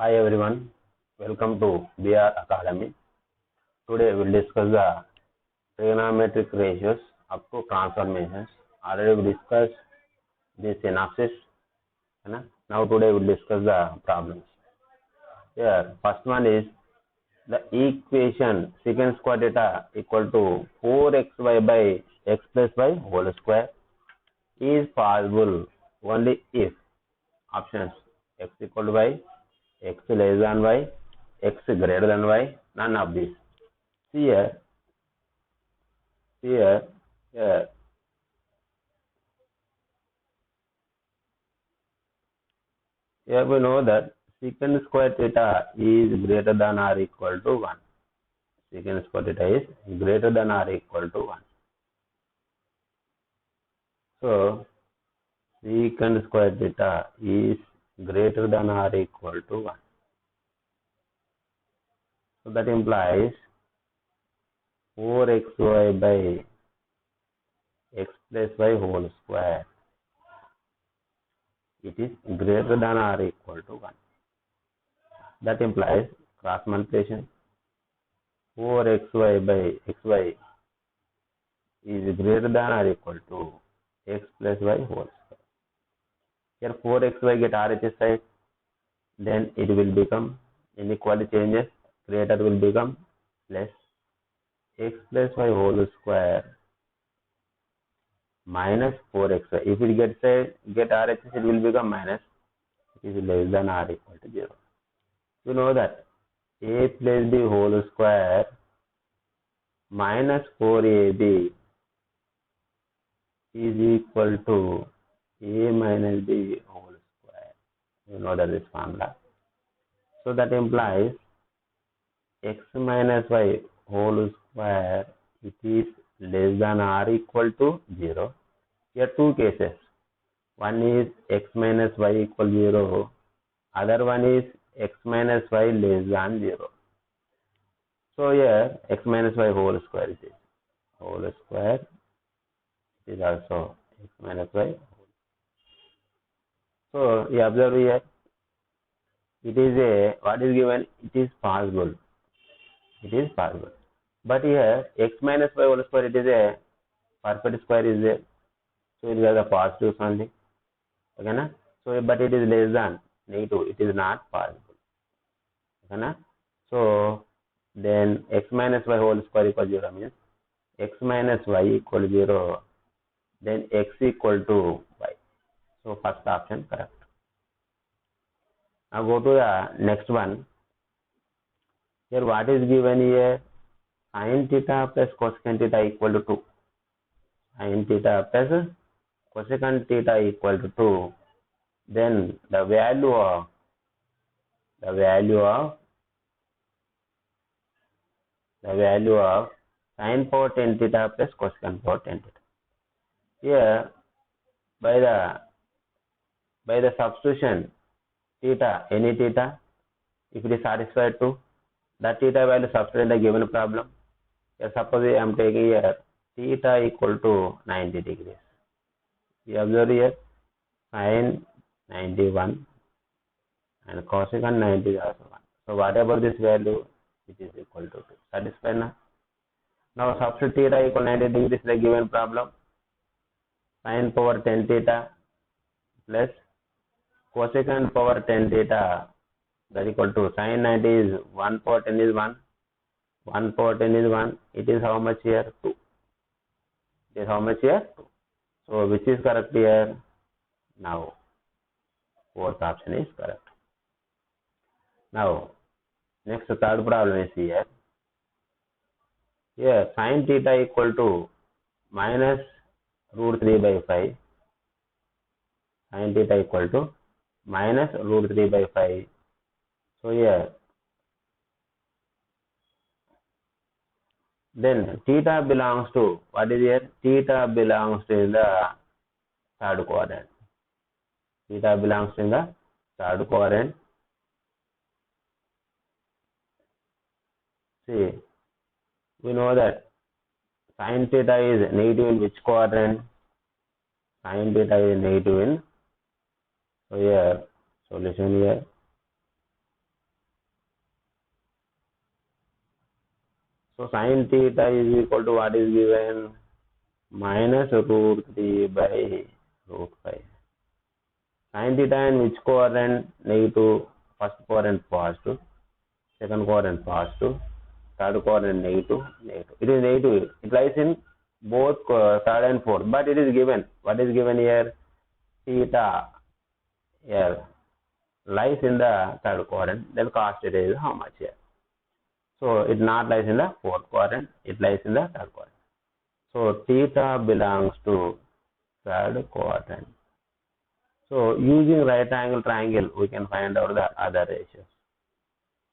Hi everyone, welcome to BR Academy. Today we will discuss the trigonometric ratios up to transformations. Already we discussed the synopsis. Now today we will discuss the problems. Here, first one is the equation secant square theta equal to 4xy by x plus y whole square is possible only if options x equal to y, x less than y, x greater than y, none of these. Here, here we know that secant square theta is greater than or equal to 1. Secant square theta is greater than or equal to 1. So, secant square theta is greater than or equal to 1. So, that implies 4xy by x plus y whole square. It is greater than or equal to 1. That implies cross multiplication. 4xy by xy is greater than or equal to x plus y whole square. Here 4xy get RHS side, then it will become inequality changes, greater will become less x plus y whole square minus 4xy. If it get RHS, it will become minus. It is less than or equal to 0. You know that a plus b whole square minus 4ab is equal to a minus b whole square. You know that this formula. So that implies x minus y whole square, it is less than or equal to 0. Here two cases. One is x minus y equal 0. Other one is x minus y less than 0. So here x minus y whole square it is. Whole square is also x minus y. So you observe here, it is what is given? It is possible. It is possible. But here x minus y whole square, it is a perfect square is there. So it is the positives only. Okay, na? So but it is less than negative. It is not possible. Okay, na? So then x minus y whole square equal 0 means x minus y equal 0. Then x equal to y. So first option correct. Now go to the next one. Here what is given here? Sin theta plus cosecant theta equal to 2. Sin theta plus cosecant theta equal to 2. Then the value of sin power 10 theta plus cosecant power 10 theta. Here by the substitution theta, any theta, if it is satisfied to that theta value substitute in the given problem. Here suppose I am taking here theta equal to 90 degrees. You observe here sin 91 and cosecant 90 is also 1. So whatever this value, it is equal to 2. Satisfied now? Now substitute theta equal 90 degrees the given problem. Sin power 10 theta plus cosecant power 10 theta, that equal to sin 90 is 1 power 10 is 1. 1 power 10 is 1. It is how much here? 2. It is how much here? 2. So which is correct here? Now fourth option is correct. Now next third problem is here. Here sin theta equal to minus root 3 by 5. Sin theta equal to minus root 3 by 5. So here then theta belongs to, what is here? Theta belongs to the third quadrant. Theta belongs in the third quadrant. See, we know that sin theta is negative in which quadrant? Sin theta is negative in, so here solution here So sin theta is equal to what is given? Minus root 3 by root 5. Sin theta in which quadrant? Negative. First quadrant positive. Second quadrant positive. Third quadrant negative. Negative. It is negative. It lies in both third and fourth. But it is given. What is given here? Theta here lies in the third quadrant. Then cos theta is how much here? So it not lies in the fourth quadrant. It lies in the third quadrant. So theta belongs to third quadrant. So using right angle triangle, we can find out the other ratios.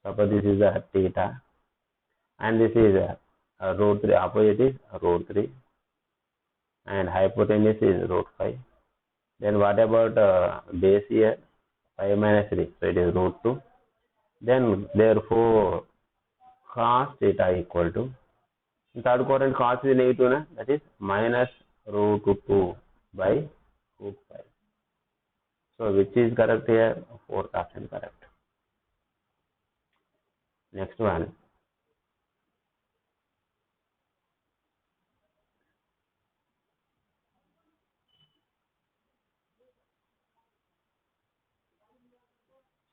Suppose this is a theta and this is a root 3, opposite is root 3 and hypotenuse is root 5. Then what about base here? 5 minus 3, so it is root 2. Then therefore cos theta equal to, in third quadrant cos is negative, that is minus root 2 by root 5. So which is correct here? Fourth option correct. Next one.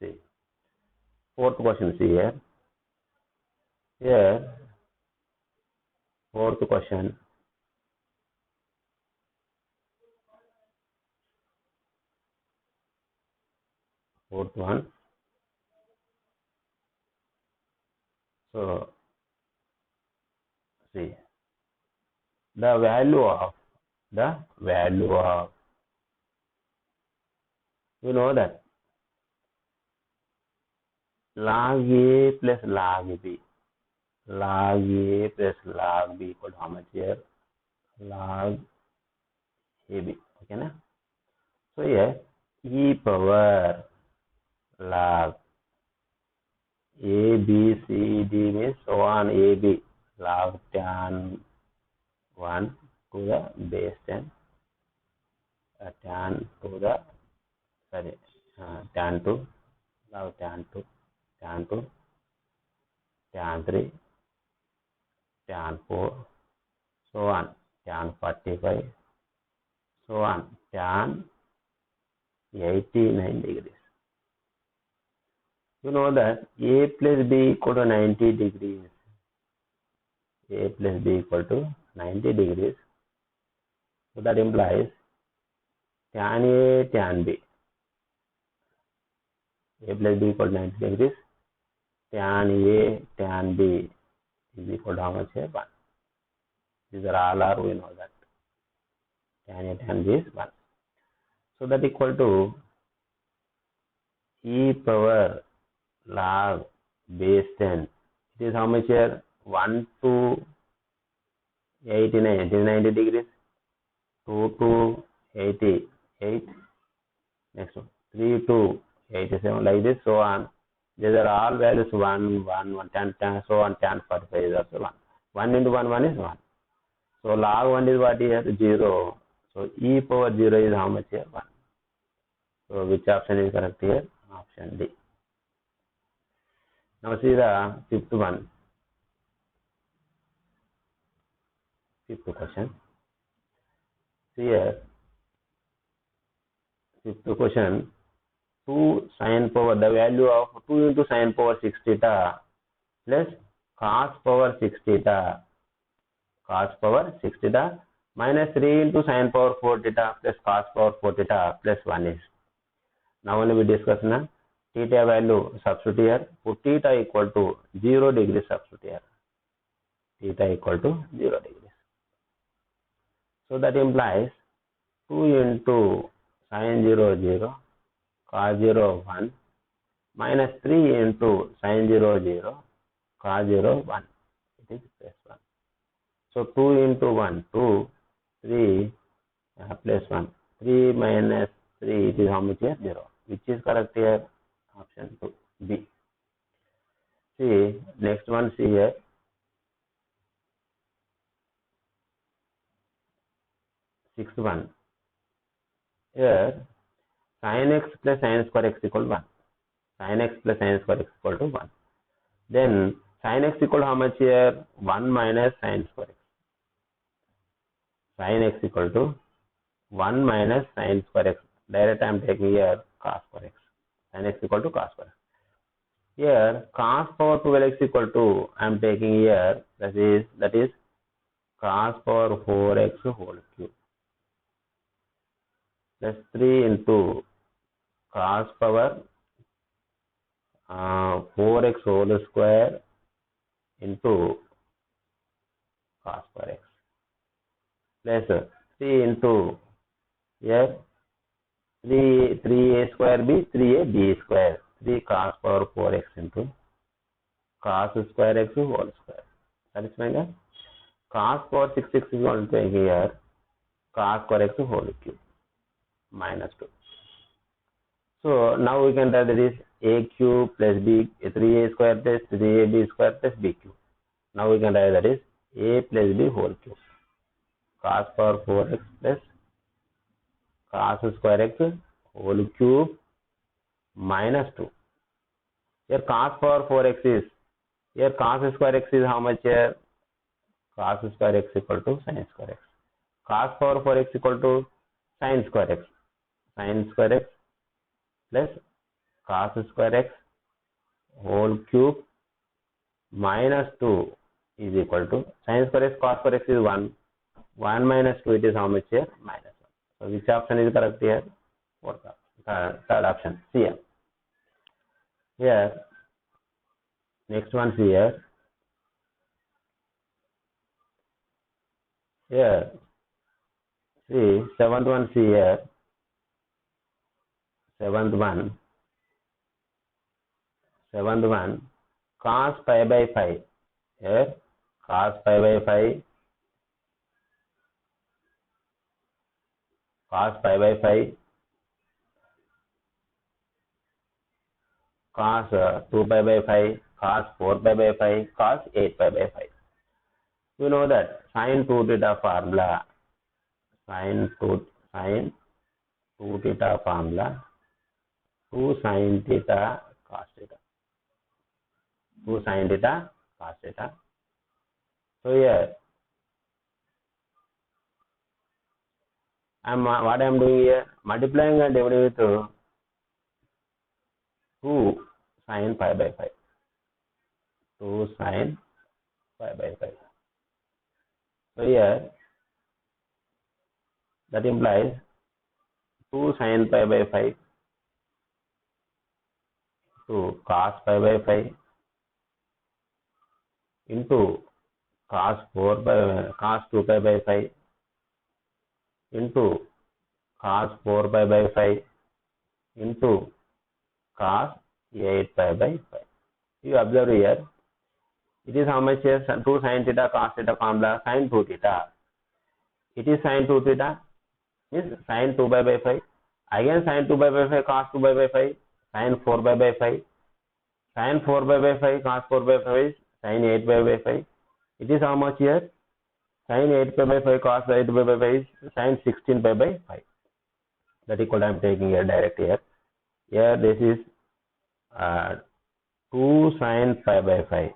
See. Fourth question, see here. Here, fourth question. Fourth one. So, see. The value of, you know that log A plus log B. Log A plus log B equal to how much here? Log AB. Okay, na? So here, e power log A, B, C, D means so on AB log tan 1 to the base 10, tan to the, sorry, tan 2, log tan 2, tan 2, tan 3, tan 4, so on, tan 45, so on, tan 89 degrees. You know that A plus B equal to 90 degrees. A plus B equal to 90 degrees. So that implies tan A, tan B. A plus B equal to 90 degrees. Tan A, tan B is equal to how much here? 1. These are all are, we know that. Tan A, tan B is 1. So that equal to e power log base 10. It is how much here? 1 to 89, it is 90 degrees. 2 to 88. Next one. 3 to 87, like this, so on. These are all values 1, 1, 1, 10, 10, so on. Tan 45 is also 1. 1 into 1, 1 is 1. So log 1 is what here? 0. So e power 0 is how much here? 1. So which option is correct here? Option D. Now see the fifth one. Fifth question. See here. Fifth question. 2 sin power, the value of 2 into sin power 6 theta plus cos power 6 theta. Cos power 6 theta minus 3 into sin power 4 theta plus cos power 4 theta plus 1 is. Now only we discuss na theta value substitute here. Put theta equal to 0 degrees substitute here. Theta equal to 0 degrees. So that implies 2 into sin 0 0 cos 0 1 minus 3 into sin 0 0 cos 0 1. It is plus 1. So 2 into 1 2 3 plus 1. 3 minus 3, it is how much here? 0. Which is correct here? Option 2, B. See, next one, see here. Sixth one. Here, sin x plus sin square x equal to 1. Sin x plus sin square x equal to 1. Then, Sin x equal to how much here? 1 minus sin square x. Sin x equal to 1 minus sin square x. Direct I am taking here cos square x. Sin x equal to cos square x. Here cos power 12x equal to I am taking here that is cos power 4x whole cube plus 3 into cos power 4x whole square into cos square x plus 3 into here 3a square b 3ab square 3 cos power 4x into cos square x whole square. Satisfying? Cos power 6x is going to take here cos square x whole cube minus 2. So now we can write that is a cube plus b 3a square plus 3ab square plus b cube. Now we can write that is a plus b whole cube cos power 4x plus cos square x whole cube minus 2. Here cos power 4x is, here cos square x is how much here? Cos square x equal to sin square x. Cos power 4x equal to sin square x. Sin square x plus cos square x whole cube minus 2 is equal to sin square x cos square x is 1. 1 minus 2 it is how much here? Minus 1. So which option is correct here? Fourth option. Third option. See here. Here next one see here. Here see seventh one see here. Seventh one cos pi by 5. Here cos pi by 5 cos pi by 5 cos 2 pi by 5 cos 4 pi by 5 cos 8 pi by 5. You know that sin 2 theta formula, sin 2 theta formula 2 sin theta cos theta, 2 sin theta cos theta. So here what I am doing here, multiplying and dividing with 2 sin pi by 5, 2 sin pi by 5. So here that implies 2 sin pi by 5 to cos pi by 5 into cos 2 pi by 5 into cos 4 pi by 5 into cos 8 pi by 5. You observe here, it is how much here? 2 sin theta cos theta formula, sin 2 theta. It is sin 2 theta, is sin 2 pi by 5. Again sin 2 pi by 5 cos 2 pi by 5, sin 4 pi by 5, sin 4 pi by 5 cos 4 pi by 5, sin 8 pi by 5. It is how much here? Sin 8 pi by 5 cos 8 pi by 5 is sin 16 pi by 5. That is what I am taking here direct here. Here this is 2 sin pi by 5.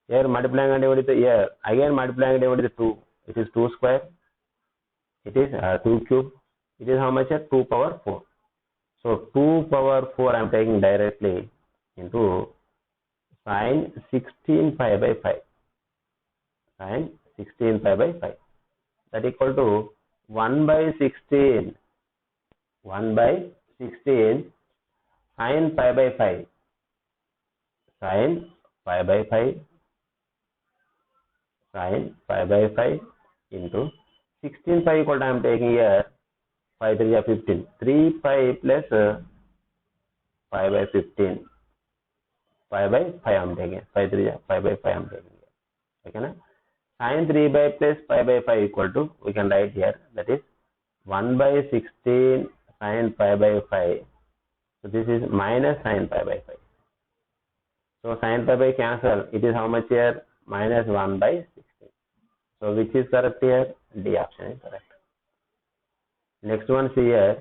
Here multiplying and dividing with here again multiplying and dividing with 2. It is 2 square. It is 2 cube. It is how much here? 2 power 4. So 2 power 4 I am taking directly into sin 16 pi by 5. Sin 16 pi by 5. That equal to 1 by 16. 1 by 16 sin pi by 5. Sin pi by 5. Sin pi by 5 into 16 pi equal to I am taking here 5 3 are 15. 3 pi plus pi by 15. Pi by 5 I am taking. 5 3 pi by 5 I am taking here. Okay na? Sin 3 by plus pi by 5 equal to, we can write here, that is 1 by 16 sin pi by 5. So this is minus sin pi by 5. So sin pi by cancel. It is how much here? Minus 1 by 16. So which is correct here? D option is correct. Next one see here.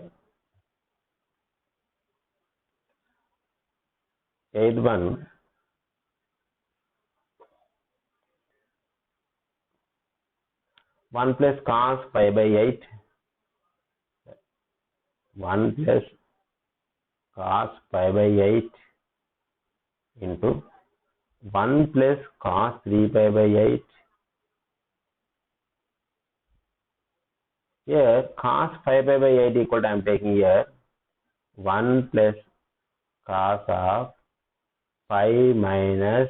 8th one. 1 plus cos pi by 8. 1 plus cos pi by 8 into 1 plus cos 3 pi by 8. Here cos 5 pi by 8 equal to, I am taking here 1 plus cos of 5 minus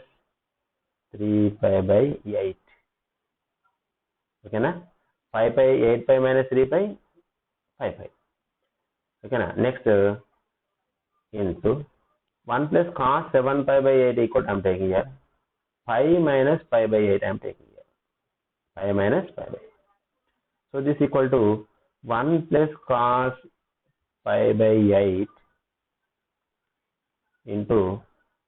3 pi by 8. Okay na? 5 pi 8 pi minus 3 pi 5 pi. Okay na? Next into 1 plus cos 7 pi by 8 equal to, I am taking here 5 minus pi by 8 I am taking here 5 minus pi by 8. So this equal to 1 plus cos pi by 8 into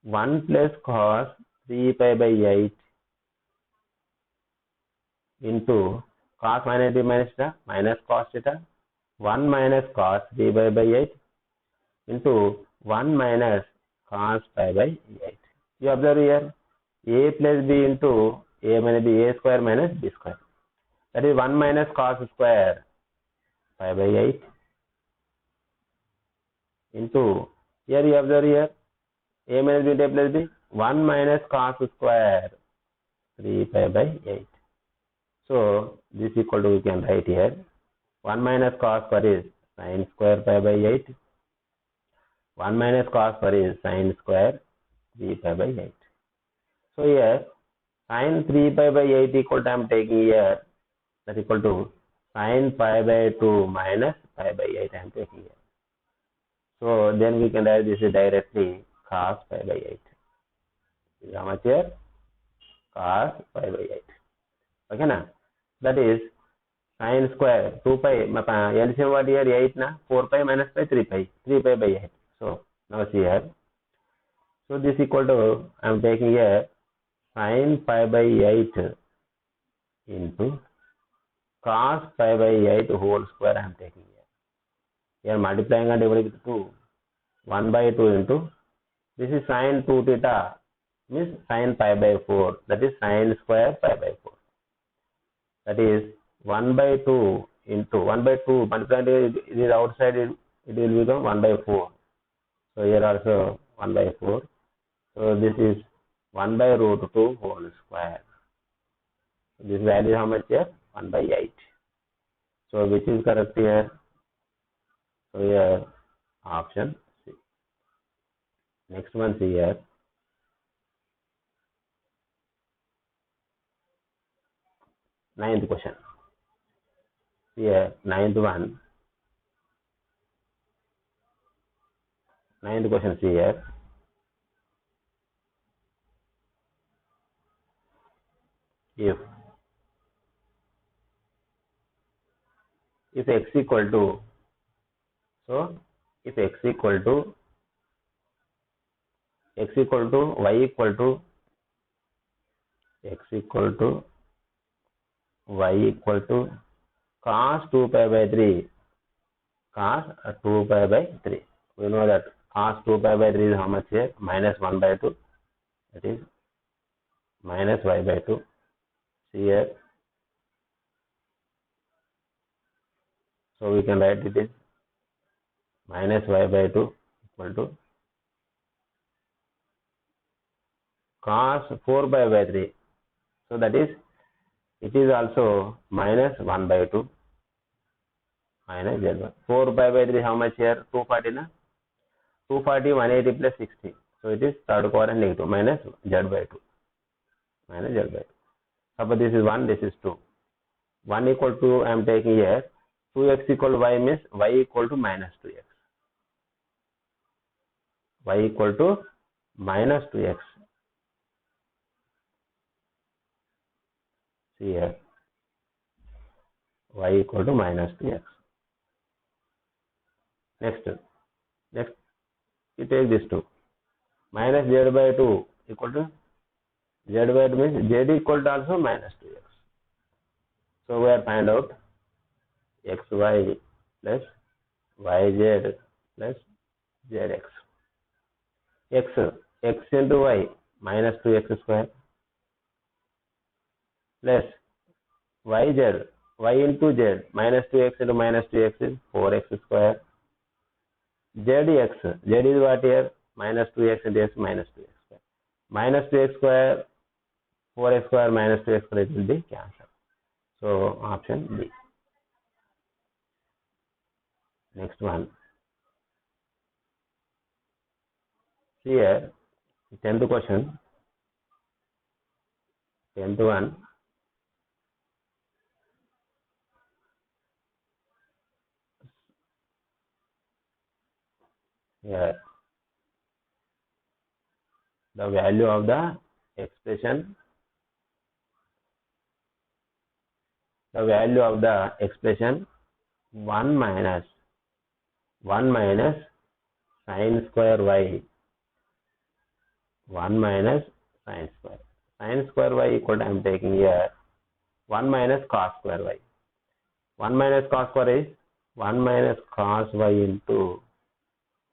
1 plus cos 3 pi by 8 into cos minus minus theta minus cos theta 1 minus cos 3 pi by 8 into 1 minus cos pi by 8. You observe here a plus b into a minus b, a square minus b square. That is 1 minus cos square pi by 8 into, here you observe here a minus b into a plus b, 1 minus cos square 3 pi by 8. So this equal to, we can write here 1 minus cos square is sin square pi by 8. 1 minus cos square is sin square 3 pi by 8. So here sin 3 pi by 8 equal to, I am taking here, that equal to sin pi by 2 minus pi by 8 I am taking here. So then we can write this directly cos pi by 8. This is how much here? Cos pi by 8. Okay na? That is sin square 2 pi, LCM what here 8 na, 4 pi minus pi 3 pi, 3 pi by 8. So now see here. So this equal to, I am taking here sin pi by 8 into cos pi by 8 whole square I am taking here. Here multiplying and dividing with 2. 1 by 2 into, this is sin 2 theta, means sin pi by 4, that is sin square pi by 4. That is 1 by 2 into 1 by 2 multiplied, it is outside, it will become 1 by 4. So here also 1 by 4. So this is 1 by root 2 whole square. This value is how much here? 1 by 8. So which is correct here? So here option C. Next one see here. Ninth question. Here ninth one. Ninth question see here. If x equal to, so if x equal to y equal to x equal to y equal to cos 2 pi by 3, cos 2 pi by 3. We know that cos 2 pi by 3 is how much here? Minus 1 by 2. That is minus y by 2. See here. So we can write it is minus y by 2 equal to cos 4 pi by 3. So that is, it is also minus 1 by 2 minus z1. 4 pi by 3 how much here? 240 na? 240, 180 plus 60. So it is third quadrant negative minus z by 2. Minus z by 2. Suppose this is 1, this is 2. 1 equal to, I am taking here 2x equal to y means y equal to minus 2x. Y equal to minus 2x. See here. Y equal to minus 2x. Next, you take this 2. Minus z by 2 equal to z by 2 means z equal to also minus 2x. So we are find out xy plus yz plus zx. X into y minus 2x square plus yz y into z, minus 2x into minus 2x is 4x square. Zx, z is what here? Minus 2x into x minus 2x square. Minus 2x square, 4x square minus 2x square, it will be cancelled. So option B. Next one. Here, 10th question. 10th one. Here, the value of the expression, the value of the expression 1 minus sin square y, 1 minus sin square. Sin square y equal to, I am taking here 1 minus cos square y. 1 minus cos square is 1 minus cos y into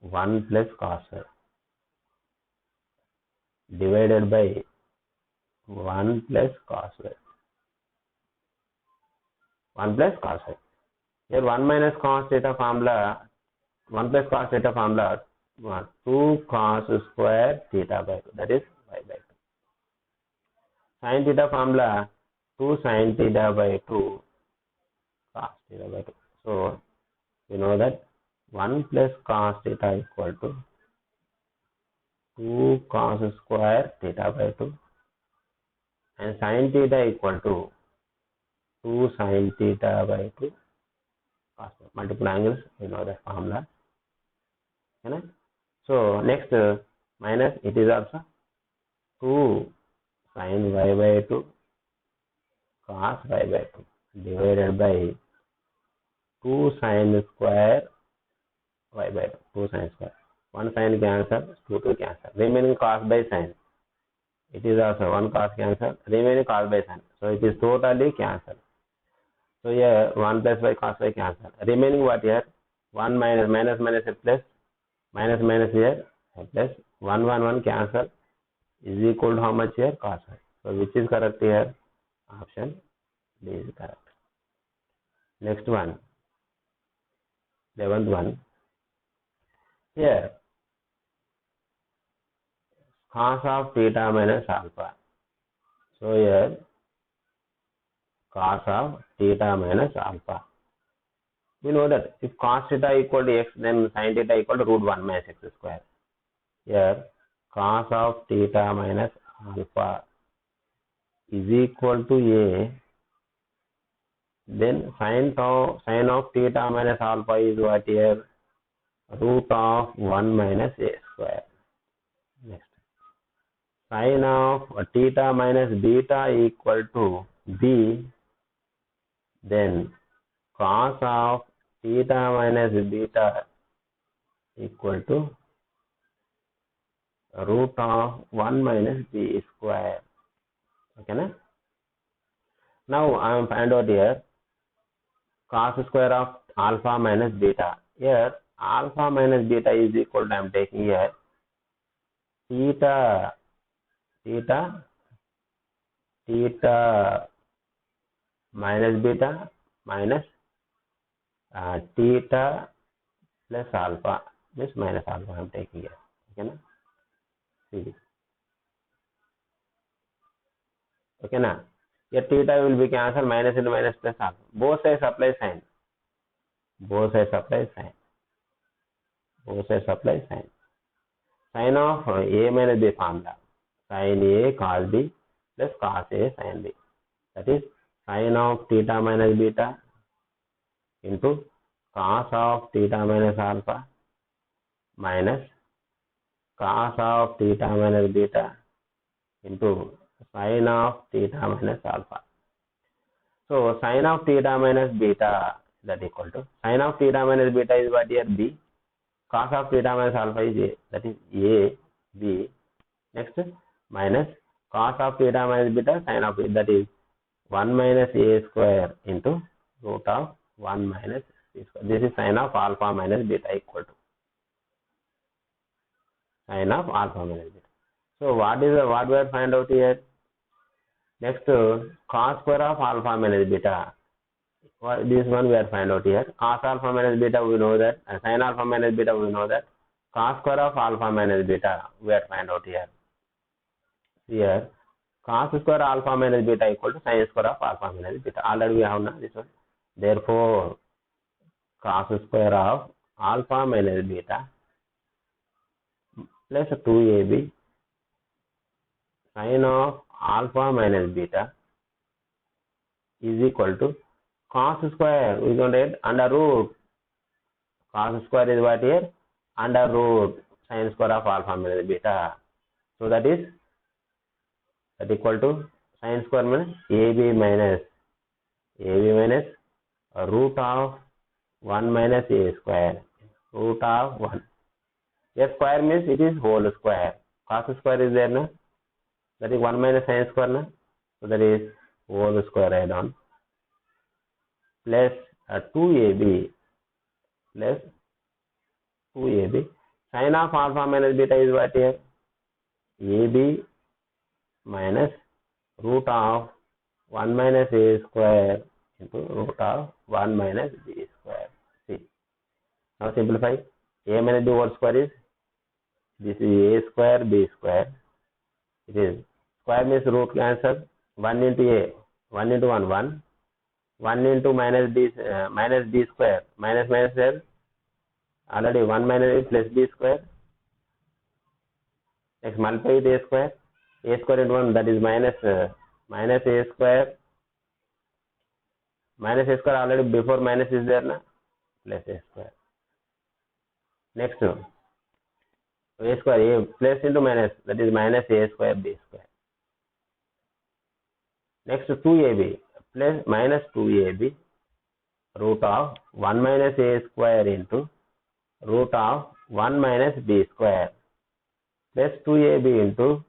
1 plus cos y divided by 1 plus cos y. 1 plus cos y. Here 1 minus cos theta formula, 1 plus cos theta formula, 2 cos square theta by 2, that is y by 2. Sin theta formula, 2 sin theta by 2 cos theta by 2. So, you know that 1 plus cos theta equal to 2 cos square theta by 2 and sin theta equal to 2 sin theta by 2 cos. Multiple angles, you know the formula. Okay? So, next minus, it is also 2 sin y by 2 cos y by 2 divided by 2 sin square y by 2 sin square. 1 sin cancel, 2 cancel. Remaining cos by sin. It is also 1 cos cancel, remaining cos by sin. So it is totally cancelled. So here 1 plus y cos y cancel. Remaining what here? 1 minus minus is plus, minus here plus 1 cancel is equal to how much here? Cos y. So which is correct here? Option D is correct. Next one, 11th one. Here cos of theta minus alpha. So here cos of theta minus alpha. We know that if cos theta equal to x, then sin theta equal to root 1 minus x square. Here cos of theta minus alpha is equal to a, then sin of theta minus alpha is what here? Root of 1 minus a square. Next, sin of theta minus beta equal to b, then cos of theta minus beta equal to root of 1 minus b square. Okay, na? Now I am find out here cos square of alpha minus beta. Here alpha minus beta is equal to, I am taking here theta minus beta minus theta plus alpha, this minus alpha I am taking here. Okay, na? See this. Okay, na? Here theta will be cancelled, minus into minus plus alpha. Both sides apply sign. Both sides apply sign. Both sides apply sign. Sin of a minus b formula. Sin a cos b plus cos a sin b. That is sin of theta minus beta into cos of theta minus alpha minus cos of theta minus beta into sin of theta minus alpha. So sin of theta minus beta, that equal to sin of theta minus beta is what here? B. Cos of theta minus alpha is a, that is a, b. Next minus cos of theta minus beta sin of it, that is 1 minus a square into root of 1 minus b square. This is sin of alpha minus beta equal to sin of alpha minus beta. So what we have find out here? Next cos square of alpha minus beta. This one we are find out here. Cos alpha minus beta we know that, and sin alpha minus beta we know that. Cos square of alpha minus beta we are find out here. Here cos square alpha minus beta equal to sin square of alpha minus beta. Already we have now this one. Therefore cos square of alpha minus beta plus 2ab sin of alpha minus beta is equal to cos square. We don't get under root. Cos square is what here? Under root sin square of alpha minus beta. So that is equal to sin square minus ab minus root of 1 minus a square. Root of 1. A square means it is whole square. Cos square is there, no? That is 1 minus sin square, no? So that is whole square add on. Plus 2ab plus 2ab. Sin of alpha minus beta is what here? ab minus root of 1 minus a square into root of 1 minus b square. See. Now simplify. A minus b whole square is, this is a square b square. It is square means root cancel. 1 into a, 1 into 1, 1. 1 into minus b square. Minus there. Already 1 minus a plus b square. Next multiply with a square. A square into 1, that is minus a square. Minus a square already before minus is there, na? Plus a square. Next a square, a plus into minus, that is minus a square b square. Next 2ab plus minus 2ab root of 1 minus a square into root of 1 minus b square plus 2ab into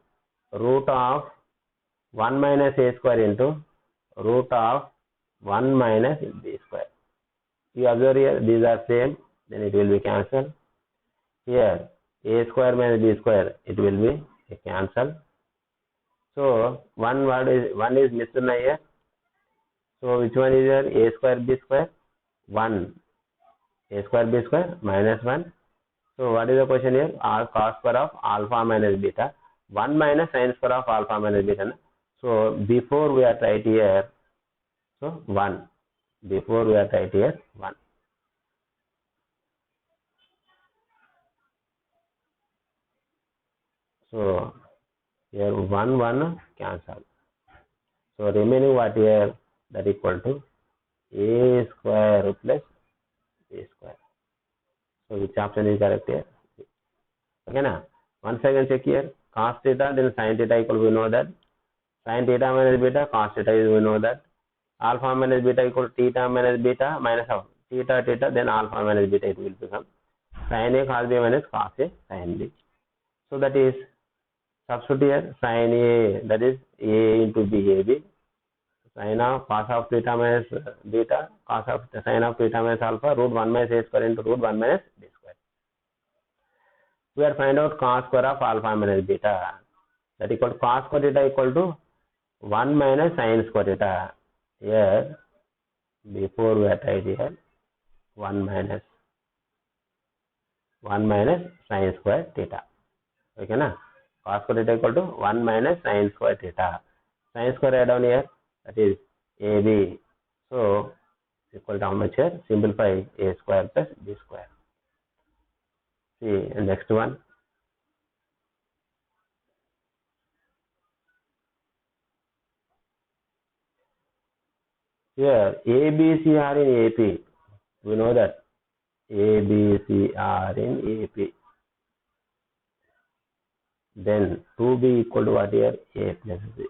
root of 1 minus a square into root of 1 minus b square. You observe here, these are same, then it will be cancelled. Here a square minus b square, it will be cancelled. So one is missing here. So which one is here? A square b square 1. A square b square minus 1. So what is the question here? Cos square of alpha minus beta 1 minus sin square of alpha minus beta. So before we are write here, so 1. Before we are write here 1. So here 1 cancel. So remaining what here? That equal to a square plus b square. So which option is correct here? Okay na? Once again check here. Cos theta then sin theta equal, we know that. Sin theta minus beta, cos theta is, we know that. Alpha minus beta equal to theta minus beta minus of theta then alpha minus beta, it will become sin a cos b minus cos a sin b. So that is substitute here sin a, that is a into b a b. Sin of cos of theta minus beta, cos of sin of theta minus alpha, root 1 minus a square into root 1 minus b square. We are find out cos square of alpha minus beta. That equal to cos square theta equal to 1 minus sin square theta. Here, before we are write here, 1 minus sin square theta. Okay na? Cos square theta equal to 1 minus sin square theta. Sin square add on here, that is ab. So equal to how much here? Simplify a square plus b square. See next one. Here A, B, C are in AP. We know that A, B, C are in AP. Then 2B equal to what here? A plus B.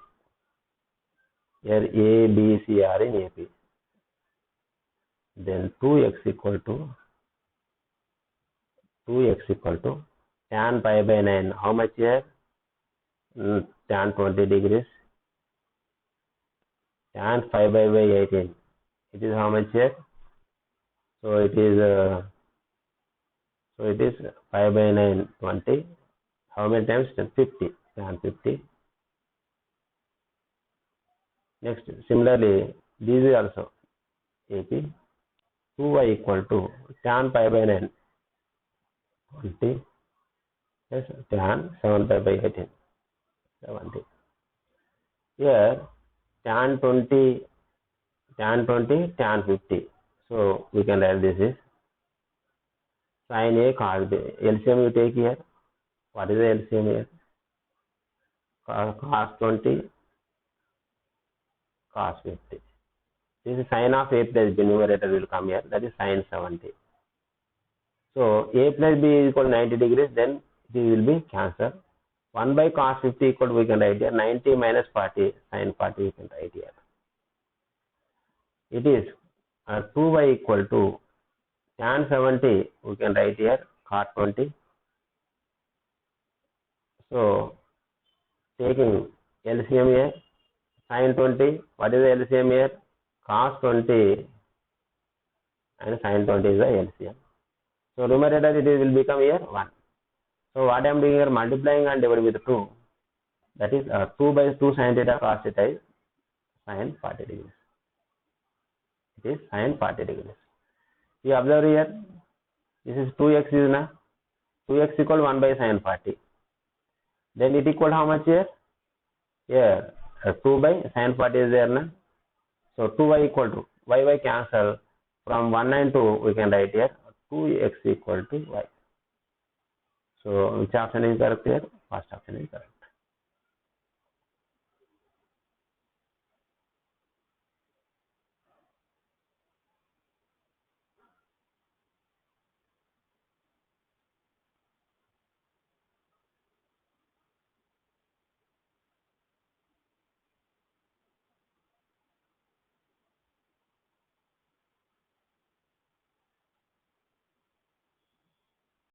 Here A, B, C are in AP. Then 2x equal to tan pi by 9. How much here? Tan 20 degrees. Tan 5 by 18. It is how much here? So it is 5 by 9, 20. How many times? 50. Tan 50. Next, similarly, this is also AP 2y equal to tan pi by 9 20 plus tan 7 pi by 18 70. Here tan 20 tan 50. So we can write this is sin A cos B. LCM you take here. What is the LCM here? Cos 20 cos 50. This is sin of A plus B, numerator will come here, that is sin 70. So A plus B is equal to 90 degrees, then it will be cancelled. 1 by cos 50 equal to, we can write here, 90 minus 40, sin 40 we can write here. It is 2y equal to tan 70, we can write here cos 20. So taking LCM here, sin 20, what is the LCM here? Cos 20 and sin 20 is the LCM. So numerator it will become here 1. So what I am doing here, multiplying and dividing with 2. That is 2 by 2 sin theta cos theta is sin 40 degrees. It is sin 40 degrees. You observe here, this is 2x is na, 2x equal to 1 by sin 40. Then it equal to how much here? Here 2 by sin 40 is there na. So 2y equal to, y cancel, from 1 and 2 we can write here 2x equal to y. So which option is correct here? First option is correct.